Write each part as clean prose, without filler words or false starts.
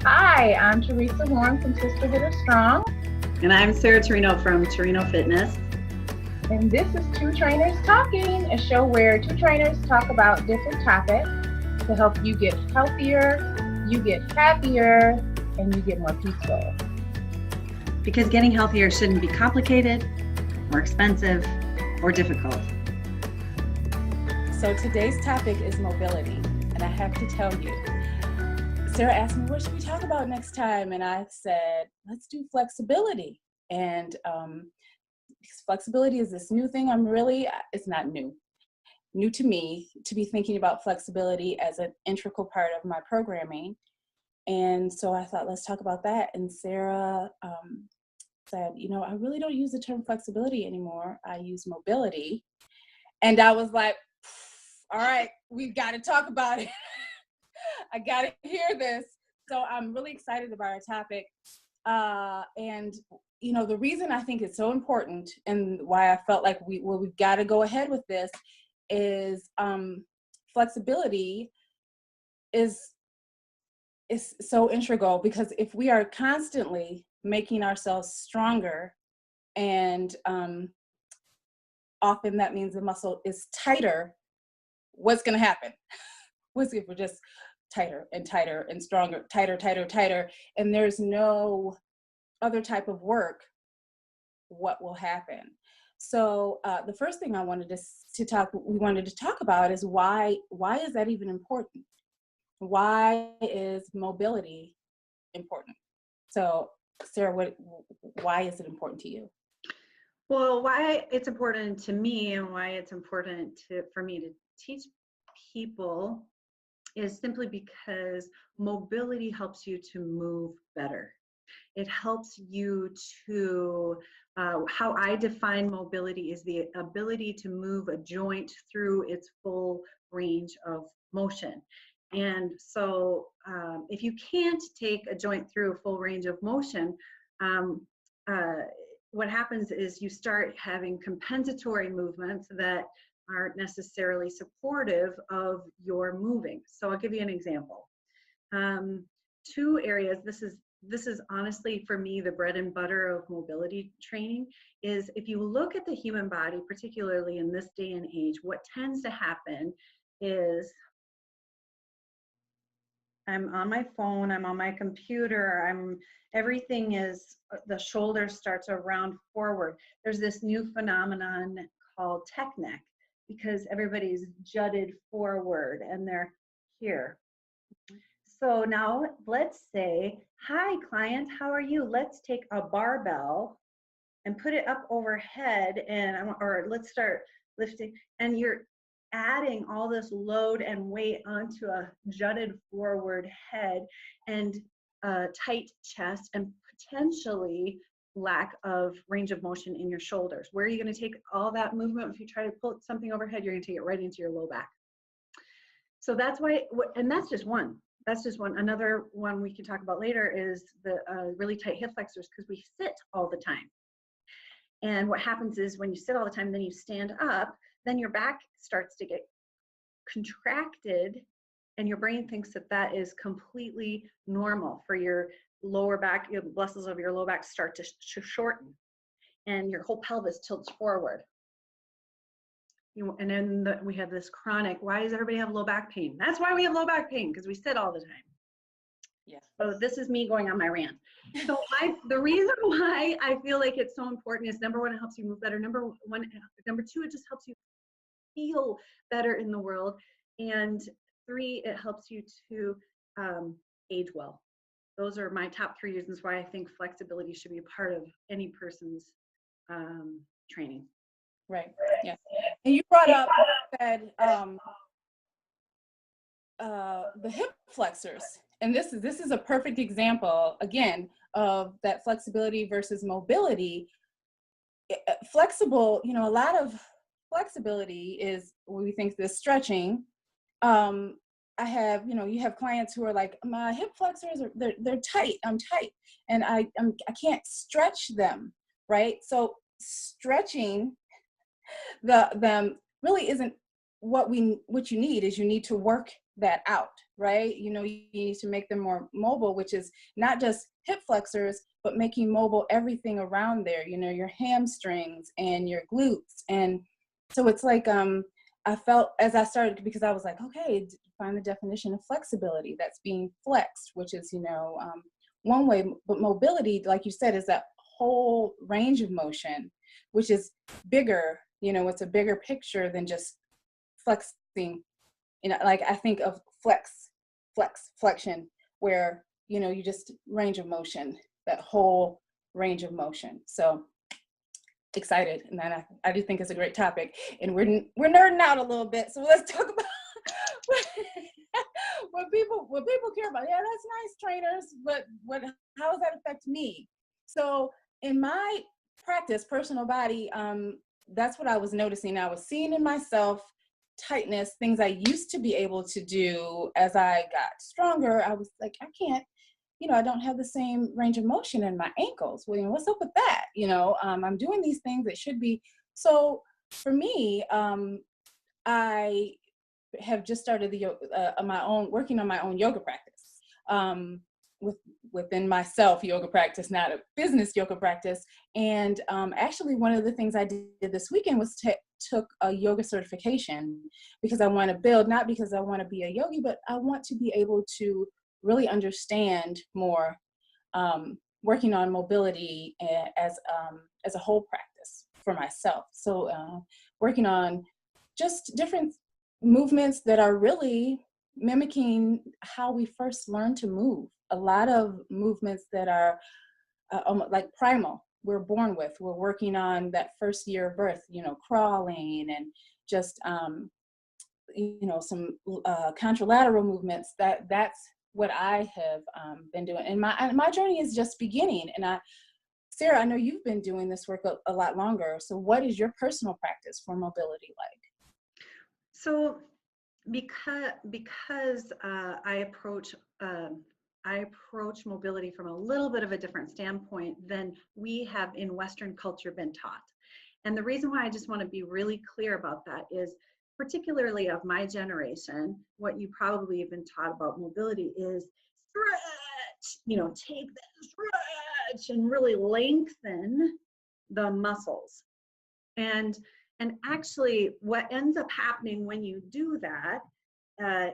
Hi, I'm Theresa from Sisterhood of Strong, And I'm Sarah Torino from Torino Fitness. and this is Two Trainers Talking, a show where two trainers talk about different topics to help you get healthier, you get happier, and you get more peaceful. Because getting healthier shouldn't be complicated, or expensive, or difficult. So today's topic is mobility, and I have to tell you, Sarah asked me, what should we talk about next time? And I said, let's do flexibility. And flexibility is this new thing it's not new to me to be thinking about flexibility as an integral part of my programming. And so I thought, let's talk about that. And Sarah said, I really don't use the term flexibility anymore. I use mobility. And I was like, all right, we've got to talk about it. I got to hear this. So I'm really excited about our topic. And the reason I think it's so important and why I felt like we've got to go ahead with this is flexibility is so integral, because if we are constantly making ourselves stronger, and often that means the muscle is tighter, what's going to happen? What's if we're just tighter and tighter and stronger, tighter, and there's no other type of work, what will happen? So the first thing we wanted to talk about is why is that even important? Why is mobility important? So Sarah, why is it important to you? Well, why it's important to me and why it's important for me to teach people is simply because mobility helps you to move better. It helps you to, how I define mobility is the ability to move a joint through its full range of motion. And so if you can't take a joint through a full range of motion, what happens is you start having compensatory movements that aren't necessarily supportive of your moving. So I'll give you an example. Two areas, this is honestly for me the bread and butter of mobility training, is if you look at the human body, particularly in this day and age, what tends to happen is I'm on my phone, I'm on my computer, everything is, the shoulder starts to round forward. There's this new phenomenon called tech neck, because everybody's jutted forward and they're here. So now let's say, hi client, how are you? Let's take a barbell and put it up overhead, or let's start lifting, and you're adding all this load and weight onto a jutted forward head and a tight chest and potentially lack of range of motion in your shoulders. Where are you going to take all that movement? If you try to pull something overhead, you're going to take it right into your low back. So that's why, and that's just one. Another one we can talk about later is the really tight hip flexors, because we sit all the time. And what happens is when you sit all the time, then you stand up, then your back starts to get contracted, and your brain thinks that that is completely normal for your lower back. The muscles of your low back start to shorten, and your whole pelvis tilts forward. And then we have this chronic, why does everybody have low back pain? That's why we have low back pain, because we sit all the time. Yeah. So this is me going on my rant. So the reason why I feel like it's so important is, number one, it helps you move better. Number two, it just helps you feel better in the world. And three, it helps you to age well. Those are my top three reasons why I think flexibility should be a part of any person's training. Right. Yeah. And you brought up that the hip flexors, and this is a perfect example again of that flexibility versus mobility. Flexible, a lot of flexibility is what we think this stretching. I have, you have clients who are like, my hip flexors they're tight. I'm tight, and I can't stretch them, right? So stretching them really isn't what you need. Is you need to work that out. right? You know, you need to make them more mobile, which is not just hip flexors, but making mobile everything around there, you know, your hamstrings and your glutes. And so it's like, I felt as I started, because I was like, okay, find the definition of flexibility, that's being flexed, which is, you know, one way. But mobility, like you said, is that whole range of motion, which is bigger, you know, it's a bigger picture than just flexing. You know, like I think of flexion, where, you know, you just range of motion, that whole range of motion. So excited, and then I do think it's a great topic, and we're nerding out a little bit. So let's talk about what people care about. Yeah, that's nice, trainers, but how does that affect me? So in my practice, personal body, that's what I was noticing. I was seeing in myself tightness, things I used to be able to do as I got stronger. I was like, I can't, you know, I don't have the same range of motion in my ankles. Well, you know, what's up with that? You know, I'm doing these things that should be. So for me, I have just started working on my own yoga practice, within myself yoga practice, not a business yoga practice. And actually, one of the things I did this weekend was took a yoga certification, because I want to build, not because I want to be a yogi, but I want to be able to really understand more, working on mobility as a whole practice for myself. So working on just different movements that are really mimicking how we first learn to move. A lot of movements that are like primal, we're born with. We're working on that first year of birth, you know, crawling and just, you know, some contralateral movements. That's what I have been doing. And my journey is just beginning. And Sarah, I know you've been doing this work a lot longer. So what is your personal practice for mobility like? So because I approach mobility from a little bit of a different standpoint than we have in Western culture been taught. And the reason why I just want to be really clear about that is, particularly of my generation, what you probably have been taught about mobility is stretch, you know, take that stretch and really lengthen the muscles. And actually what ends up happening when you do that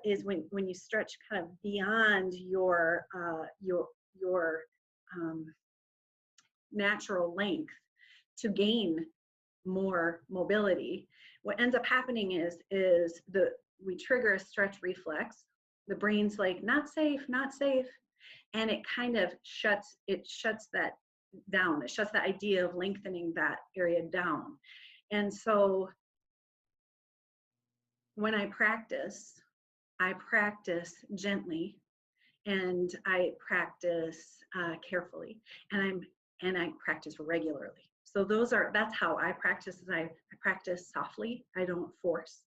is when you stretch kind of beyond your natural length to gain more mobility, what ends up happening is we trigger a stretch reflex. The brain's like, not safe, and it kind of shuts that down. It shuts the idea of lengthening that area down. And so when I practice gently, and I practice carefully, and I practice regularly. So that's how I practice. I practice softly. I don't force,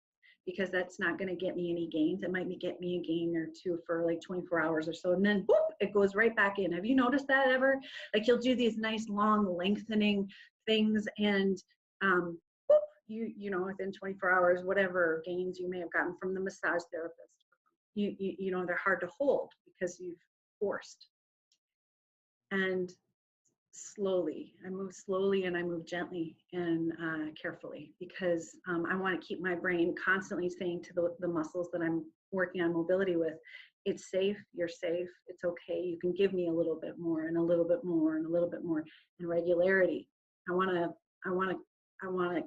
because that's not going to get me any gains. It might get me a gain or two for like 24 hours or so, and then boop, it goes right back in. Have you noticed that ever? Like, you'll do these nice long lengthening things, and boop, you know, within 24 hours, whatever gains you may have gotten from the massage therapist, you know, they're hard to hold because you've forced. And I move slowly and I move gently and carefully, because I want to keep my brain constantly saying to the muscles that I'm working on mobility with, it's safe, you're safe, it's okay, you can give me a little bit more and a little bit more and a little bit more, and regularity. I want to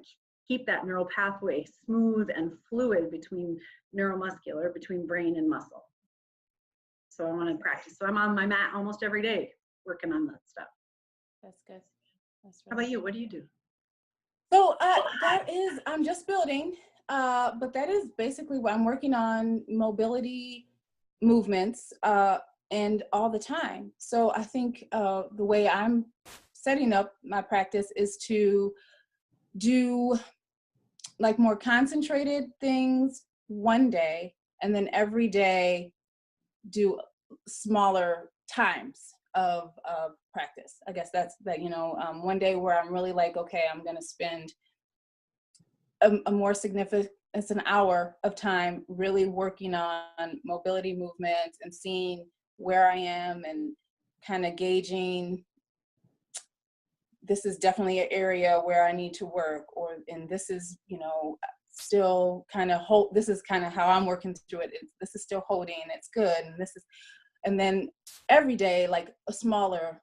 keep that neural pathway smooth and fluid between neuromuscular, between brain and muscle. So I want to practice. So I'm on my mat almost every day working on that stuff. That's good. That's How about you? What do you do? So I'm just building, but that is basically what I'm working on, mobility movements, and all the time. So I think the way I'm setting up my practice is to do like more concentrated things one day, and then every day do smaller times of practice. I guess that's that, you know, one day where I'm really like, okay, I'm going to spend a more significant it's an hour of time really working on mobility movements and seeing where I am and kind of gauging, this is definitely an area where I need to work, and this is, still kind of this is kind of how I'm working through it. This is still holding, it's good. And then every day, like a smaller,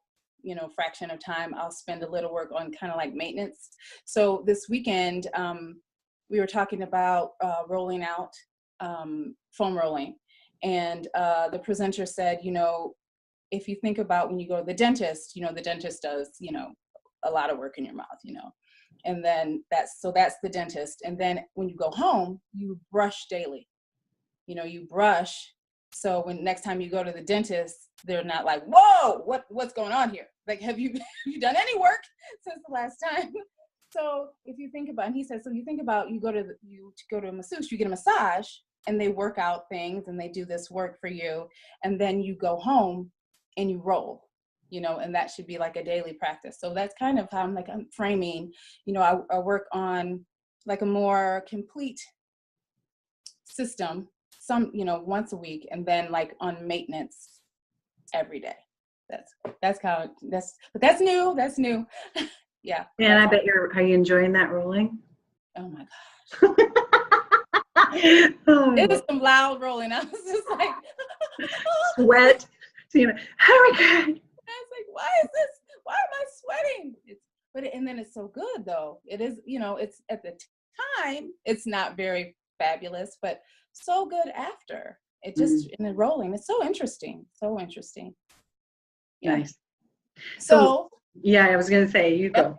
fraction of time, I'll spend a little work on kind of like maintenance. So this weekend, we were talking about rolling out foam rolling. And the presenter said, if you think about when you go to the dentist, the dentist does, a lot of work in your mouth, and then that's the dentist. And then when you go home, you brush daily, you brush. So when next time you go to the dentist, they're not like, whoa, what's going on here? Like, have you done any work since the last time? So if you think about, and he said, so you think about, you go to a masseuse, you get a massage, and they work out things and they do this work for you, and then you go home and you roll, and that should be like a daily practice. So that's kind of how I'm framing, I work on like a more complete system, once a week, and then like on maintenance every day. But that's new. Yeah. And I bet are you enjoying that rolling? Oh my gosh. It was some loud rolling. I was just like, sweat. So, oh my God. I was like, why am I sweating? And then it's so good though. It is, it's at the time, it's not very fabulous, but so good after. It just, in the rolling, it's so interesting. Yeah. Nice. So yeah, I was going to say, you go.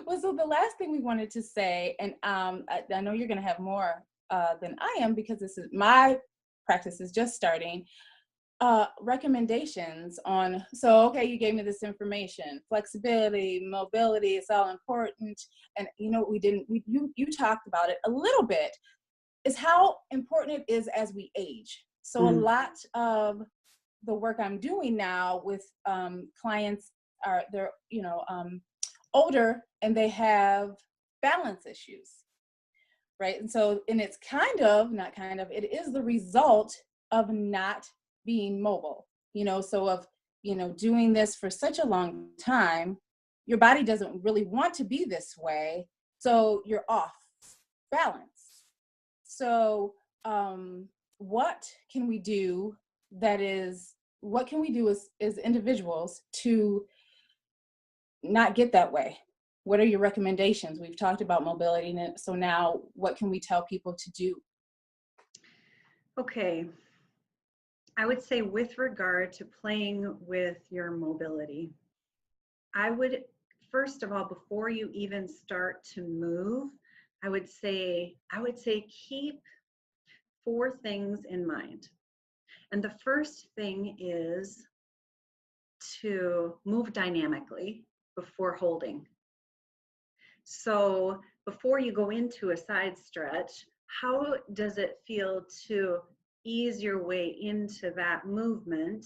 Well, so the last thing we wanted to say, and I know you're going to have more than I am, because my practice is just starting. Recommendations on, okay, you gave me this information, flexibility, mobility, it's all important. And you talked about it a little bit, is how important it is as we age. So a lot of the work I'm doing now with clients they're older, and they have balance issues, right? And so, and it's it is the result of not being mobile, so of, doing this for such a long time, your body doesn't really want to be this way. So you're off balance. So what can we do as individuals to not get that way? What are your recommendations? We've talked about mobility, so now what can we tell people to do? Okay. I would say, with regard to playing with your mobility, I would, first of all, before you even start to move, I would say keep 4 things in mind. And the first thing is to move dynamically before holding. So before you go into a side stretch, how does it feel to ease your way into that movement,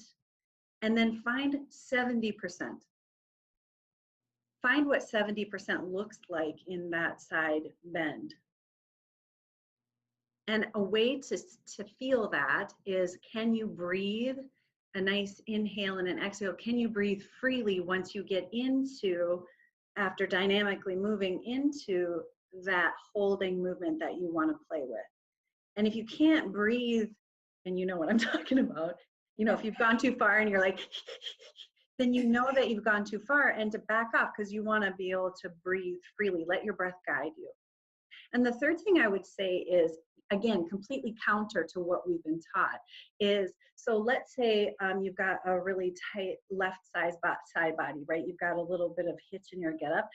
and then find 70%. Find what 70% looks like in that side bend. And a way to feel that is, can you breathe a nice inhale and an exhale? Can you breathe freely once you get into, after dynamically moving into that holding movement that you want to play with? And if you can't breathe, and you know what I'm talking about, if you've gone too far and you're like, then you know that you've gone too far, and to back off, because you want to be able to breathe freely. Let your breath guide you. And the third thing I would say is, again, completely counter to what we've been taught, is, so let's say you've got a really tight left side body, right? You've got a little bit of hitch in your get up.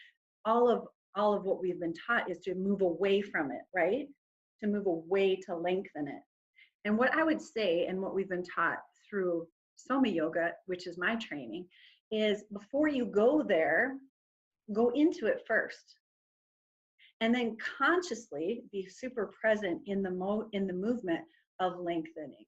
All of what we've been taught is to move away from it, right? To move away, to lengthen it. And what I would say, and what we've been taught through Soma Yoga, which is my training, is before you go there, go into it first. And then consciously be super present in the movement of lengthening.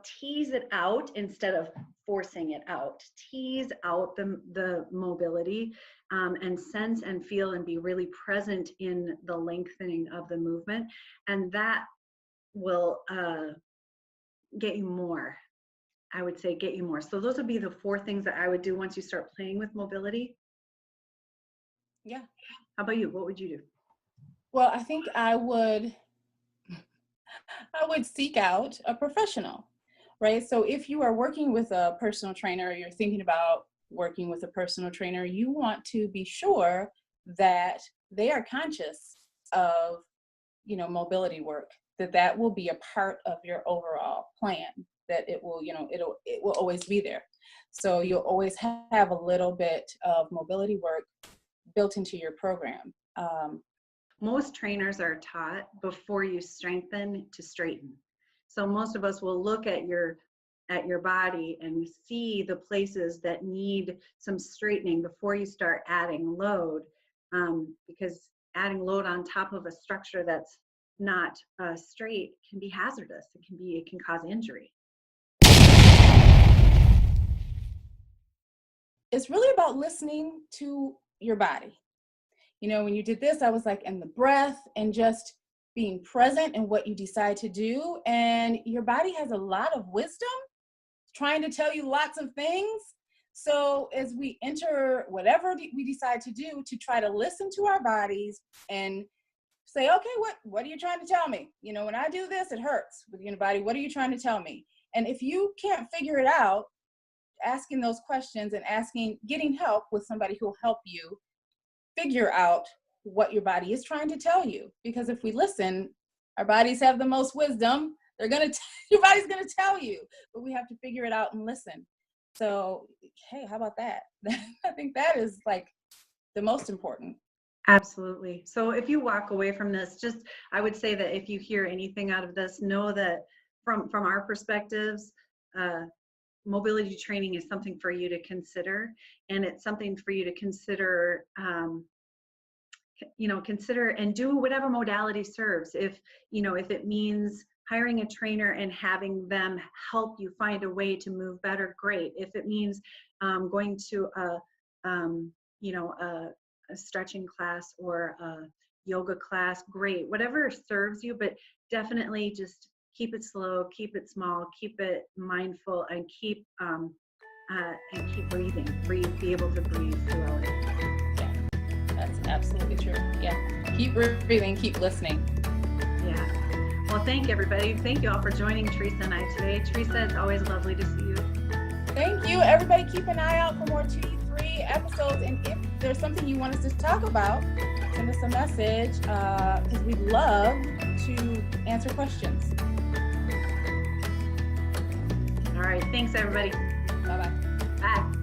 tease it out instead of forcing it out. Tease out the mobility, and sense and feel and be really present in the lengthening of the movement. And that will get you more. I would say get you more. So those would be the 4 things that I would do once you start playing with mobility. Yeah. How about you? What would you do? Well, I think I would seek out a professional, right? So if you are working with a personal trainer, or you're thinking about working with a personal trainer, you want to be sure that they are conscious of, mobility work, that will be a part of your overall plan, that it will, it will always be there. So you'll always have a little bit of mobility work built into your program. Most trainers are taught before you strengthen to straighten. So most of us will look at your body and see the places that need some straightening before you start adding load, because adding load on top of a structure that's not straight can be hazardous. It can cause injury. It's really about listening to your body. When you did this, I was like in the breath and just being present in what you decide to do. And your body has a lot of wisdom, trying to tell you lots of things. So as we enter whatever we decide to do, to try to listen to our bodies and say, okay, what are you trying to tell me? When I do this, it hurts with your body. What are you trying to tell me? And if you can't figure it out, asking those questions and getting help with somebody who will help you figure out what your body is trying to tell you. Because if we listen, our bodies have the most wisdom. Your body's gonna tell you, but we have to figure it out and listen. So, hey, how about that? I think that is like the most important. Absolutely. So if you walk away from this, I would say that if you hear anything out of this, know that from our perspectives, mobility training is something for you to consider, and it's something for you to consider, consider and do whatever modality serves. If it means hiring a trainer and having them help you find a way to move better, great. If it means going to a stretching class or a yoga class, great. Whatever serves you, but definitely just keep it slow, keep it small, keep it mindful, and keep breathing. Be able to breathe throughout it. Yeah, that's absolutely true. Yeah, keep breathing, keep listening. Yeah. Well, thank you, everybody. Thank you all for joining Theresa and I today. Theresa, it's always lovely to see you. Thank you. Everybody keep an eye out for more T3 episodes. And if there's something you want us to talk about, send us a message, because we'd love to answer questions. All right. Thanks, everybody. Bye-bye. Bye.